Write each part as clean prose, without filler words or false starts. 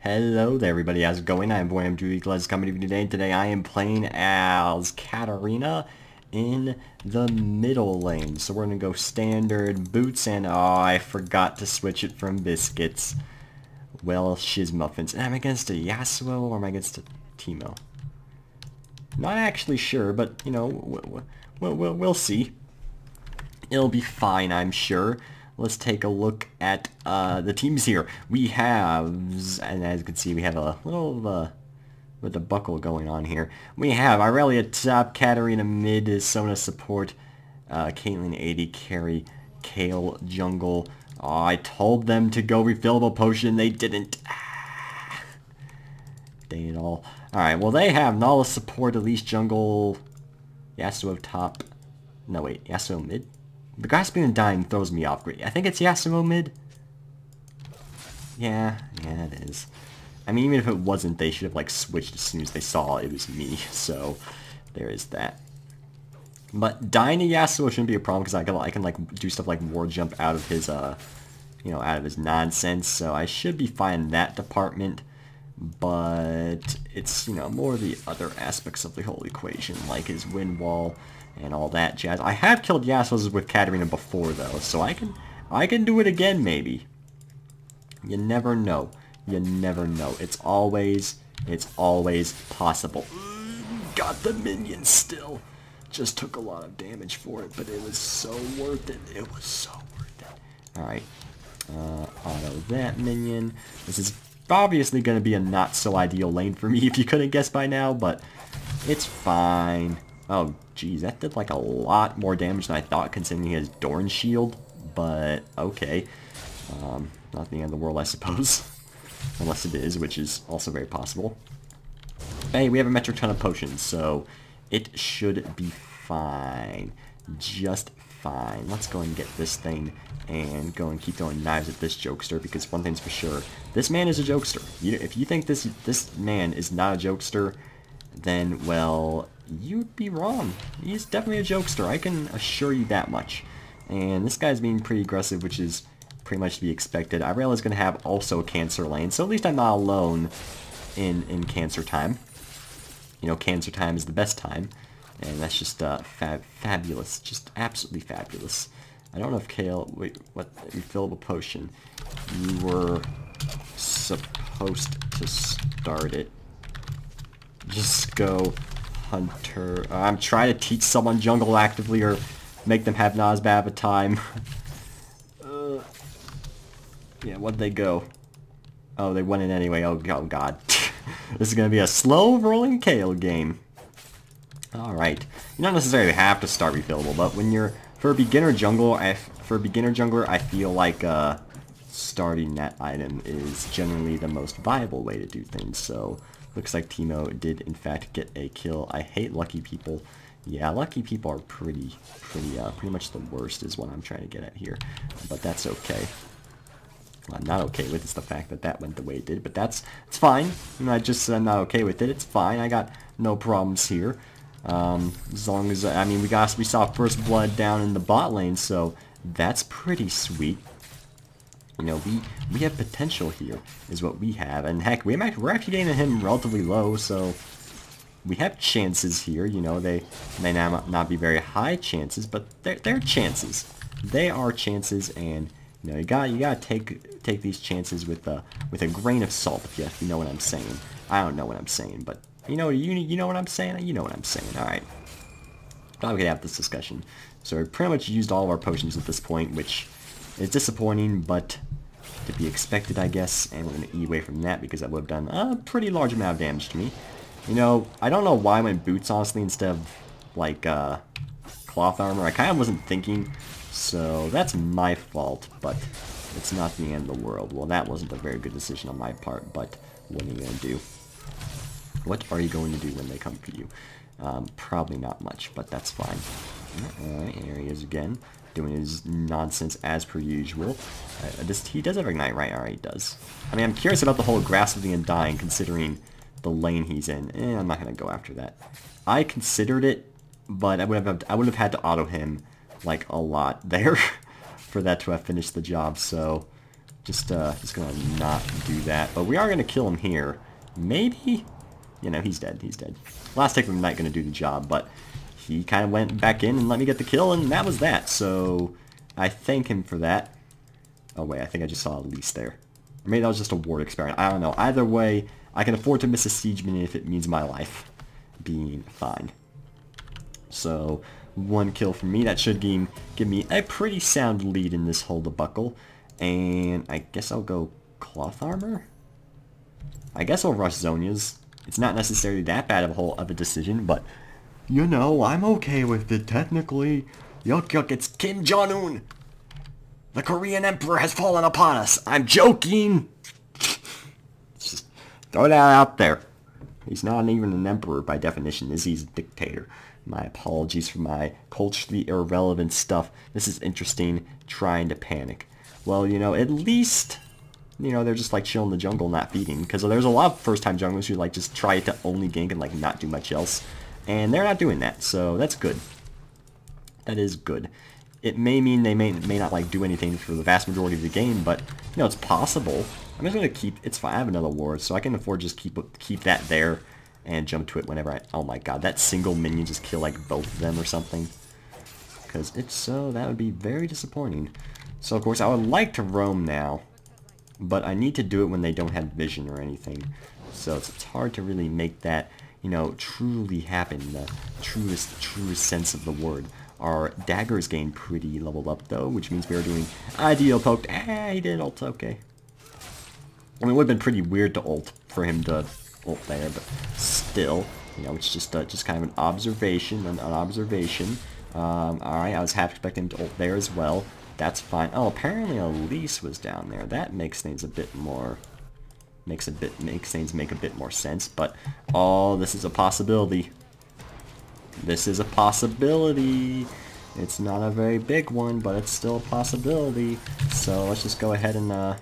Hello there everybody, how's it going? I'm Boy, I'm Julie Glez coming to you today. Today I am playing as Katarina in the middle lane. So we're going to go standard boots and I forgot to switch it from biscuits. Well, shiz muffins. And I'm against a Yasuo or am I against a Teemo? Not actually sure, but you know, we'll see. It'll be fine, I'm sure. Let's take a look at the teams here. We have, and as you can see, we have a little with a buckle going on here. We have Irelia top, Katarina mid, Sona support, Caitlyn AD carry, Kale jungle. Oh, I told them to go refillable potion, they didn't. Dang it all. Alright, well they have Nala support, Elise jungle, Yasuo top. No wait, Yasuo mid? The grasping and dying throws me off great. I think it's Yasuo mid. Yeah, it is. I mean, even if it wasn't, they should have like switched as soon as they saw it was me. So there is that. But dying to Yasuo shouldn't be a problem because I can like do stuff like war jump out of his out of his nonsense. So I should be fine in that department. But it's more the other aspects of the whole equation, like his wind wall and all that jazz. I have killed Yasuo's with Katarina before though, so I can do it again maybe. You never know. You never know. It's always possible. Got the minions still. Just took a lot of damage for it, but it was so worth it. It was so worth it. Alright. Auto that minion. This is obviously going to be a not so ideal lane for me if you couldn't guess by now, but it's fine. Oh, geez, that did like a lot more damage than I thought considering he has Dorn Shield, but okay. Not the end of the world, I suppose. Unless it is, which is also very possible. Hey, we have a metric ton of potions, so it should be fine. Just fine. Let's go and get this thing and go and keep throwing knives at this jokester, because one thing's for sure, this man is a jokester. If you think this man is not a jokester, then, well, you'd be wrong. He's definitely a jokester, I can assure you that much. And this guy's being pretty aggressive, which is pretty much to be expected. Irelia's going to have also a cancer lane, so at least I'm not alone in cancer time. You know, cancer time is the best time, and that's just fabulous, just absolutely fabulous. I don't know if Kale, wait, what, refillable potion. You were supposed to start it. Just go Hunter. I'm trying to teach someone jungle actively or make them have not as bad of a time. Yeah, what'd they go? Oh, they went in anyway. Oh god. This is going to be a slow rolling Kale game. Alright. You don't necessarily have to start refillable, but when you're for a beginner jungler, I feel like starting that item is generally the most viable way to do things. So looks like Teemo did in fact get a kill. I hate lucky people. Yeah, lucky people are pretty much the worst is what I'm trying to get at here. But that's okay. What I'm not okay with is the fact that that went the way it did, but it's fine. You know, I just said I'm not okay with it. It's fine. I got no problems here. As long as, I mean, we saw first blood down in the bot lane, so that's pretty sweet. You know, we have potential here, is what we have, and heck, we're actually getting him relatively low, so we have chances here. You know, they may not be very high chances, but they're chances. They are chances, and you know, you gotta take these chances with a grain of salt, if you know what I'm saying. I don't know what I'm saying, but you know what I'm saying? You know what I'm saying. Alright. Thought we could have this discussion. So we pretty much used all of our potions at this point, which is disappointing, but to be expected, I guess. And we're going to E away from that because that would have done a pretty large amount of damage to me. You know, I don't know why I went boots, honestly, instead of, like, cloth armor. I kind of wasn't thinking, so that's my fault, but it's not the end of the world. Well, that wasn't a very good decision on my part, but what are you going to do? What are you going to do when they come for you? Probably not much, but that's fine. Alright, here he is again, doing his nonsense as per usual. He does have Ignite, right? Alright, he does. I mean, I'm curious about the whole grasping and dying, considering the lane he's in. I'm not going to go after that. I considered it, but I would have had to auto him, like, a lot there for that to have finished the job, so Just gonna not do that. But we are gonna kill him here. Maybe? You know, he's dead. He's dead. Last take of the night gonna do the job, but he kind of went back in and let me get the kill, and that was that. So I thank him for that. Oh wait, I think I just saw a lease there. Or maybe that was just a ward experiment. I don't know. Either way, I can afford to miss a siege minion if it means my life being fine. So 1 kill from me. That should give me a pretty sound lead in this hullabuckle. And I guess I'll go cloth armor? I guess I'll rush Zonia's. It's not necessarily that bad of a decision, but you know, I'm okay with it technically. Yuck yuck, it's Kim Jong-un! The Korean Emperor has fallen upon us! I'm joking! Just throw that out there. He's not even an emperor by definition, is he? He's a dictator. My apologies for my culturally irrelevant stuff. This is interesting, trying to panic. Well, you know, at least, you know, they're just like chilling in the jungle, not feeding. Because there's a lot of first-time junglers who like just try to only gank and like not do much else. And they're not doing that, so that's good. That is good. It may mean they may not like do anything for the vast majority of the game, but you know, it's possible. I'm just gonna keep. It's fine. I have another ward, so I can afford to just keep that there and jump to it whenever I. Oh my god, that single minion just kill like both of them or something. Because if so, that would be very disappointing. So of course I would like to roam now, but I need to do it when they don't have vision or anything. So it's hard to really make that, you know, truly happen. The truest sense of the word. Our daggers gain pretty leveled up though, which means we are doing ideal poked. Ah, he did ult, okay. I mean, it would have been pretty weird to ult for him to ult there, but still, you know, it's just kind of an observation, alright, I was half expecting him to ult there as well. That's fine. Oh, apparently Elise was down there. That makes things a bit more, makes things make a bit more sense, but oh, this is a possibility. This is a possibility. It's not a very big one, but it's still a possibility. So let's just go ahead and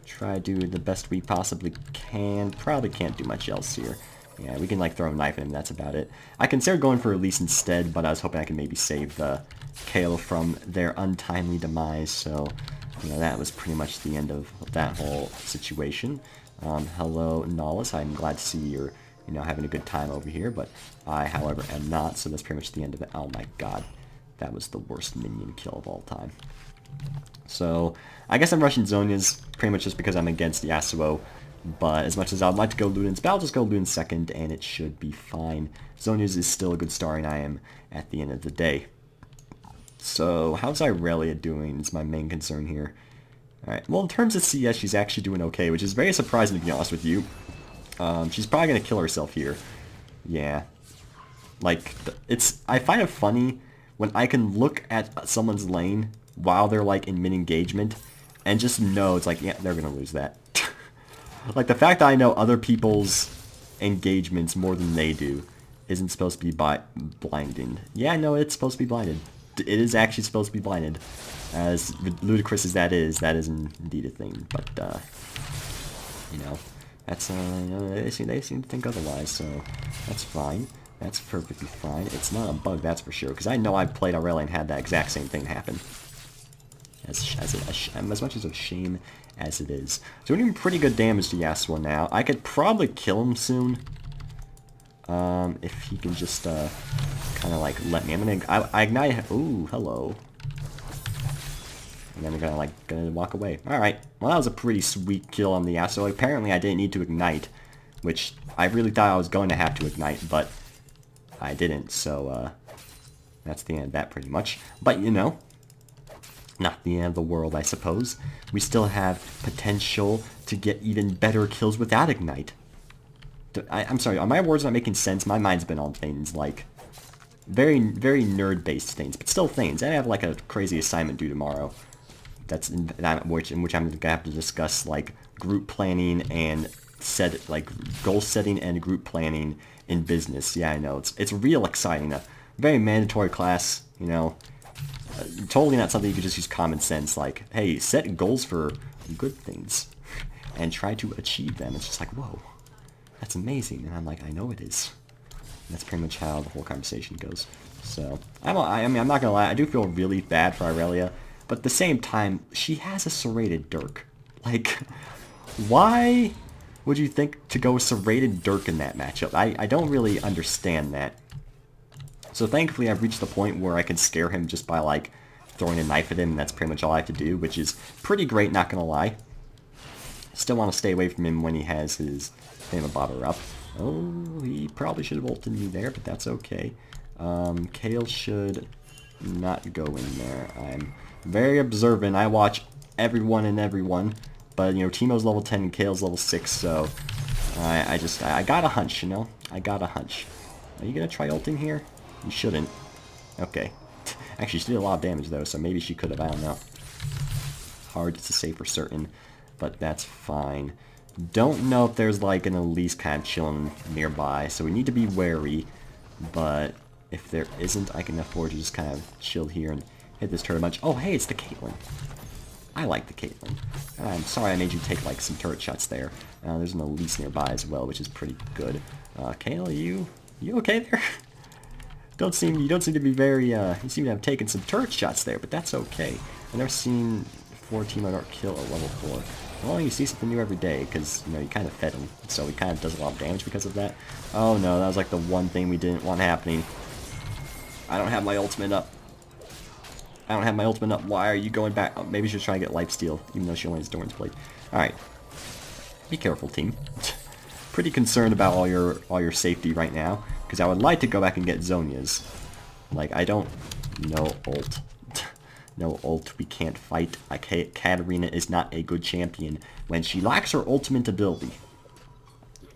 try to do the best we possibly can. Probably can't do much else here. Yeah, we can like throw a knife at him, that's about it. I considered going for Elise instead, but I was hoping I could maybe save the Kayle from their untimely demise, so you know, that was pretty much the end of that whole situation. Hello, Nollis, I'm glad to see you're, you know, having a good time over here, but I, however, am not, so that's pretty much the end of it. Oh my god, that was the worst minion kill of all time. So, I guess I'm rushing Zonia's pretty much just because I'm against Yasuo, but as much as I'd like to go Luden's, but I'll just go Luden's second, and it should be fine. Zonia's is still a good starting item at the end of the day. So, how's Irelia doing is my main concern here. Alright, well in terms of CS, she's actually doing okay, which is very surprising to be honest with you. She's probably going to kill herself here. Yeah. Like, I find it funny when I can look at someone's lane while they're like in mid-engagement and just know it's like, yeah, they're going to lose that. Like, the fact that I know other people's engagements more than they do isn't supposed to be blinding. Yeah, no, it's supposed to be blinded. It is actually supposed to be blinded. As ludicrous as that is indeed a thing. But, you know, that's, you know, they seem to think otherwise, so that's fine. That's perfectly fine. It's not a bug, that's for sure, because I know I've played Aurelia and had that exact same thing happen. As much as a shame as it is. So we're doing pretty good damage to Yasuo now. I could probably kill him soon. If he can just, kind of like let me. I ignite. Ooh, hello. And then I'm gonna walk away. Alright. Well, that was a pretty sweet kill on the Yasuo. Apparently I didn't need to ignite, which I really thought I was going to have to ignite, but I didn't, so, that's the end of that pretty much. But, you know, not the end of the world, I suppose. We still have potential to get even better kills without ignite. I'm sorry, are my words not making sense? My mind's been on things like very, very nerd-based things, but still things. I have like a crazy assignment due tomorrow. In which I'm gonna have to discuss like group planning and goal setting and group planning in business. Yeah, I know it's real exciting. A very mandatory class, you know. Totally not something you could just use common sense. Like, hey, set goals for good things and try to achieve them. It's just like, whoa, that's amazing. And I'm like, I know it is. And that's pretty much how the whole conversation goes. So I mean, I'm not gonna lie. I do feel really bad for Irelia. But at the same time, she has a serrated Dirk. Like, why would you think to go Serrated Dirk in that matchup? I don't really understand that. So thankfully I've reached the point where I can scare him just by, like, throwing a knife at him, and that's pretty much all I have to do, which is pretty great, not gonna lie. Still want to stay away from him when he has his Thamabobber up. Oh, he probably should have ulted me there, but that's okay. Kale should not go in there. I'm very observant. I watch everyone and everyone, but, you know, Teemo's level 10 and Kale's level 6, so I got a hunch, you know? I got a hunch. Are you gonna try ulting here? You shouldn't. Okay. Actually, she did a lot of damage, though, so maybe she could have. I don't know. Hard to say for certain, but that's fine. Don't know if there's, like, an Elise kind of chilling nearby, so we need to be wary, but if there isn't, I can afford to just kind of chill here and hit this turret bunch. Oh, hey, it's the Caitlyn. I like the Caitlyn. I'm sorry I made you take, like, some turret shots there. There's an Elise nearby as well, which is pretty good. Kale, you okay there? You don't seem to be very, you seem to have taken some turret shots there, but that's okay. I've never seen 4 Teemo Dark kill at level 4. Well, you see something new every day, because, you know, you kind of fed him, so he kind of does a lot of damage because of that. Oh no, that was like the one thing we didn't want happening. I don't have my ultimate up. I don't have my ultimate up. Why are you going back? Oh, maybe she's trying to get lifesteal, even though she only has Doran's Blade. Alright. Be careful, team. Pretty concerned about all your safety right now, because I would like to go back and get Zhonya's. Like, I don't... No ult. No ult, we can't fight. Katarina is not a good champion when she lacks her ultimate ability.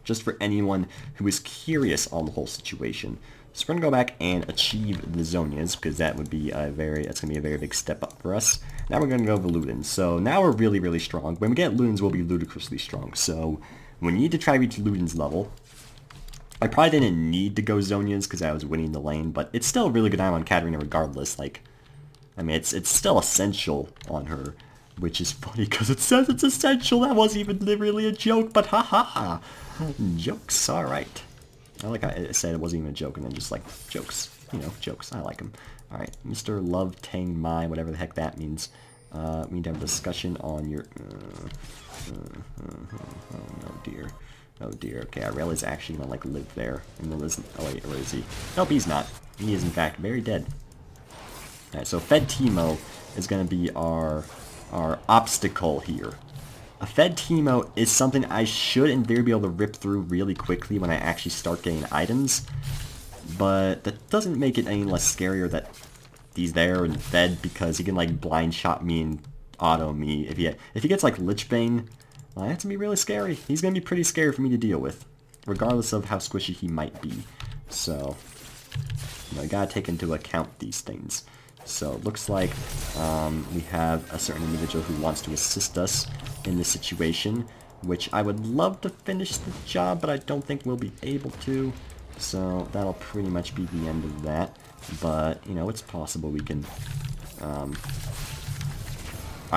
Just for anyone who is curious on the whole situation. So we're going to go back and achieve the Zhonya's, because that would be that's going to be a very big step up for us. Now we're going to go for Ludens. So now we're really, really strong. When we get Ludens, we'll be ludicrously strong. So we need to try to reach Ludens level. I probably didn't need to go Zhonya's because I was winning the lane, but it's still a really good item on Katarina regardless. Like, I mean, it's still essential on her, which is funny because it says it's essential. That wasn't even really a joke, but ha ha ha. Jokes, alright. I like how it said it wasn't even a joke, and then just like, jokes. You know, jokes. I like them. Alright, Mr. Love Tang Mai, whatever the heck that means. We need to have a discussion on your... oh no, dear. Oh dear. Okay, Irella's actually gonna, like, live there. And then listen... Oh wait, where is he? Nope, he's not. He is, in fact, very dead. Alright, so Fed Teemo is gonna be our obstacle here. A Fed Teemo is something I should, in theory, be able to rip through really quickly when I actually start getting items. But that doesn't make it any less scarier that he's there and fed, because he can, like, blind shot me and auto me. If he gets, like, Lich Bane, well, that's gonna be really scary. He's gonna be pretty scary for me to deal with, regardless of how squishy he might be. So, you know, I gotta take into account these things. So it looks like we have a certain individual who wants to assist us in this situation, which I would love to finish the job, but I don't think we'll be able to. So that'll pretty much be the end of that. But, you know, it's possible we can... Alright,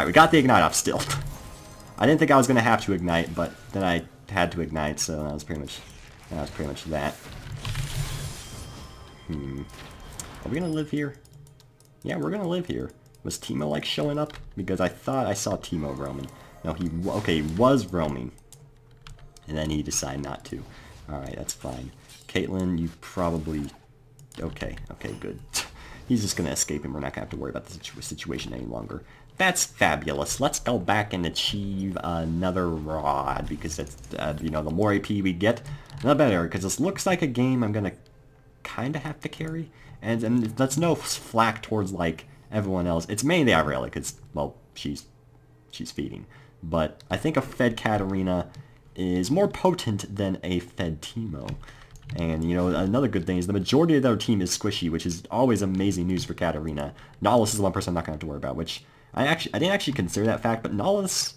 we got the Ignite off still. I didn't think I was going to have to Ignite, but then I had to Ignite, so that was pretty much that. Are we going to live here? Yeah, we're going to live here. Was Teemo, like, showing up? Because I thought I saw Teemo roaming. No, he was roaming. And then he decided not to. Alright, that's fine. Caitlyn, you probably... Okay, good. He's just going to escape and we're not going to have to worry about the situation any longer. That's fabulous. Let's go back and achieve another rod, because that's, you know, the more AP we get, the better, because this looks like a game I'm going to kind of have to carry. And that's no flack towards, like, everyone else. It's mainly Irella, because, well, she's feeding. But I think a fed Katarina is more potent than a fed Teemo. And, you know, another good thing is the majority of their team is squishy, which is always amazing news for Katarina. Nautilus is the one person I'm not going to have to worry about, which I didn't actually consider that fact, but Nautilus,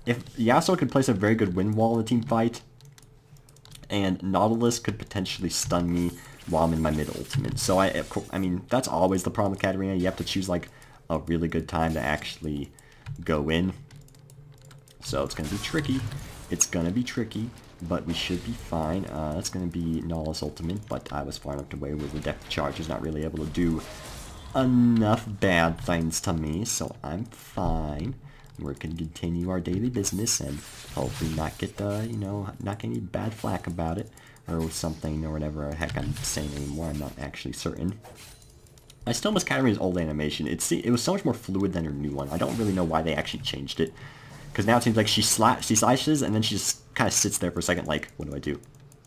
if Yasuo could place a very good wind wall in the team fight, and Nautilus could potentially stun me while I'm in my mid-ultimate. So, I mean, that's always the problem with Katarina. You have to choose, like, a really good time to actually go in. So, it's going to be tricky. It's going to be tricky, but we should be fine. That's going to be Nautilus ultimate, but I was far enough away with the depth charge is not really able to do enough bad things to me, so I'm fine. We can continue our daily business and hopefully not get, you know, not get any bad flack about it or something or whatever the heck I'm saying anymore. I'm not actually certain. I still miss Katarina's old animation. It was so much more fluid than her new one. I don't really know why they actually changed it. Because now it seems like she slashes and then she just kind of sits there for a second like, what do I do?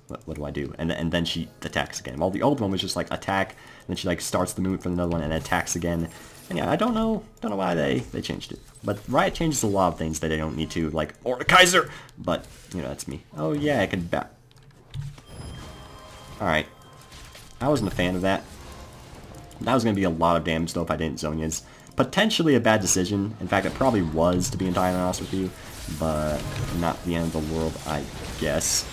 What do I do? And then she attacks again. While the old one was just like attack, and then she like starts the movement for another one and attacks again. And yeah, I don't know why they changed it. But Riot changes a lot of things that they don't need to, like Kaiser. But you know, that's me. Oh yeah, I can bat. All right, I wasn't a fan of that. That was going to be a lot of damage though if I didn't Zhonya's. Potentially a bad decision. In fact, it probably was, to be entirely honest with you. But not the end of the world, I guess.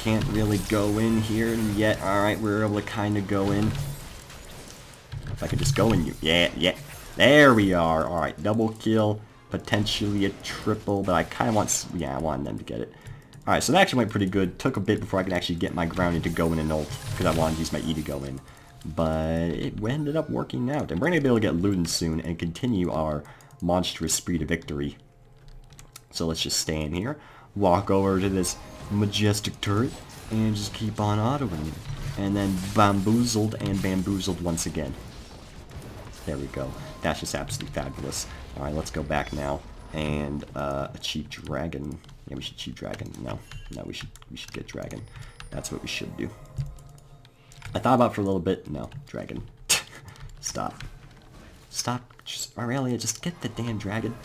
Can't really go in here yet. Alright, we're able to kind of go in. If I could just go in you. Yeah. There we are. Alright, double kill. Potentially a triple, but I kind of want... Yeah, I wanted them to get it. Alright, so that actually went pretty good. Took a bit before I could actually get my grounding to go in and ult, because I wanted to use my E to go in. But it ended up working out. And we're going to be able to get Luden soon and continue our monstrous spree to victory. So let's just stay in here. Walk over to this majestic turret and just keep on autoing it. And then bamboozled and bamboozled once again. There we go. That's just absolutely fabulous. Alright, let's go back now. And achieve dragon. Yeah, we should achieve dragon. No, we should get dragon. That's what we should do. I thought about it for a little bit. No, dragon. Stop. Just, Aurelia, just get the damn dragon.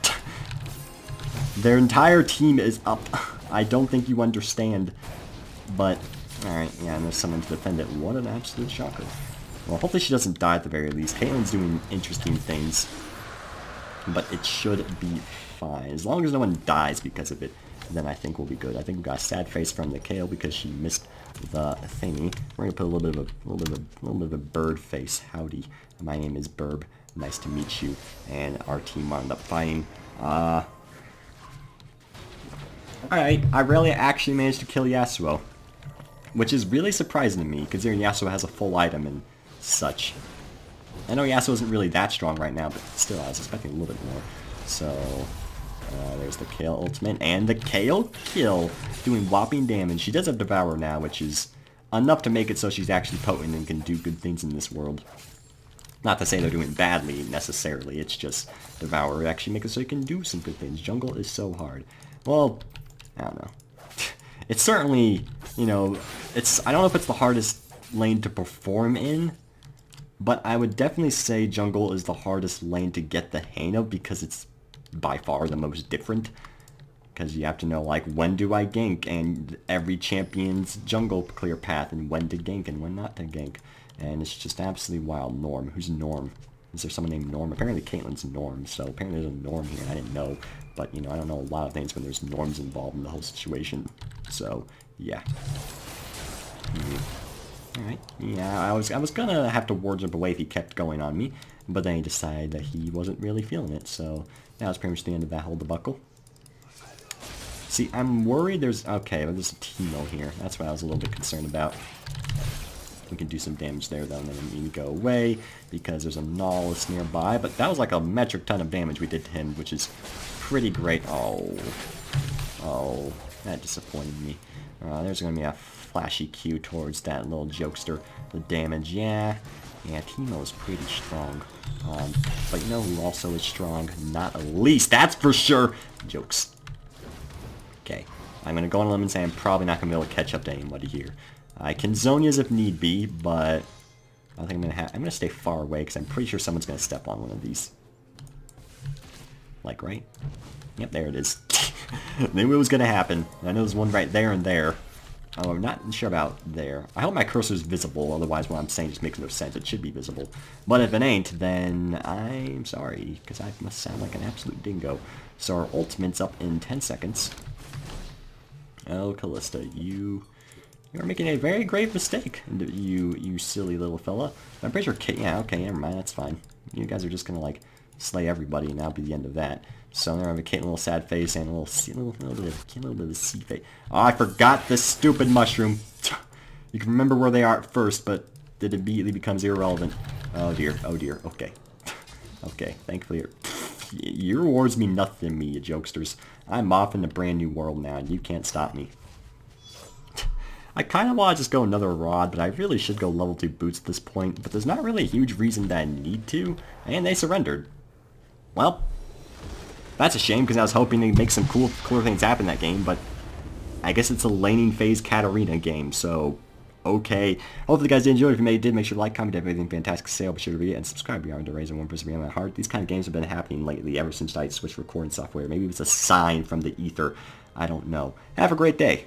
Their entire team is up. I don't think you understand. But, alright, yeah, and there's someone to defend it. What an absolute shocker. Well, hopefully she doesn't die at the very least. Caitlyn's doing interesting things. But it should be fine. As long as no one dies because of it, then I think we'll be good. I think we got a sad face from the Kayle because she missed the thingy. We're gonna put a little bit of a bird face. Howdy, my name is Burb. Nice to meet you. And our team wound up fighting. Alright, I really actually managed to kill Yasuo, which is really surprising to me, considering Yasuo has a full item and such. I know Yasuo isn't really that strong right now, but still, I was expecting a little bit more. So, there's the Kayle ultimate, and the Kayle kill, doing whopping damage. She does have Devour now, which is enough to make it so she's actually potent and can do good things in this world. Not to say they're doing badly, necessarily, it's just Devour actually makes it so you can do some good things. Jungle is so hard. Well, I don't know. It's certainly, you know, I don't know if it's the hardest lane to perform in, but I would definitely say jungle is the hardest lane to get the hang of because it's by far the most different. Because you have to know, like, when do I gank, and every champion's jungle clear path, and when to gank and when not to gank. And it's just absolutely wild. Norm. Who's Norm? Is there someone named Norm? Apparently Caitlyn's Norm, so apparently there's a Norm here. I didn't know. But, you know, I don't know a lot of things when there's norms involved in the whole situation. So, yeah. Alright. Yeah, I was gonna have to ward jump away if he kept going on me. But then he decided that he wasn't really feeling it. So, that was pretty much the end of that whole debacle. See, I'm worried there's... Okay, but there's a Teemo here. That's what I was a little bit concerned about. We can do some damage there, though, and then we need to go away because there's a Nihilist nearby. But that was like a metric ton of damage we did to him, which is pretty great. Oh, that disappointed me. There's going to be a flashy Q towards that little jokester. The damage, yeah, Teemo's pretty strong. But you know who also is strong? Not Elise, that's for sure! Jokes. Okay, I'm going to go on a limb and say I'm probably not going to be able to catch up to anybody here. I can Zhonya's if need be, but I think I'm going to stay far away because I'm pretty sure someone's going to step on one of these. Like, right? Yep, there it is. Knew it was going to happen. I know there's one right there and there. Oh, I'm not sure about there. I hope my cursor's visible, otherwise what I'm saying just makes no sense. It should be visible. But if it ain't, then I'm sorry, because I must sound like an absolute dingo. So our ultimate's up in 10 seconds. Oh, Callista, you are making a very grave mistake, you silly little fella. I'm pretty sure yeah, okay, never mind, that's fine. You guys are just gonna, like, slay everybody, and that'll be the end of that. So I'm gonna have a Caitlyn little sad face and a little bit of a sea face. Oh, I forgot this stupid mushroom. You can remember where they are at first, but it immediately becomes irrelevant. Oh dear, okay. Okay, thankfully Your rewards mean nothing to me, you jokesters. I'm off in a brand new world now, and you can't stop me. I kind of want to just go another rod, but I really should go level 2 boots at this point, but there's not really a huge reason that I need to, and they surrendered. Well, that's a shame, because I was hoping to make some cooler things happen in that game, but I guess it's a laning phase Katarina game, so okay. Hopefully you guys did enjoy it. If you did, make sure to like, comment, everything fantastic to say. Be sure to read it and subscribe beyond to raise one person beyond my heart. These kind of games have been happening lately ever since I switched recording software. Maybe it's a sign from the ether. I don't know. Have a great day.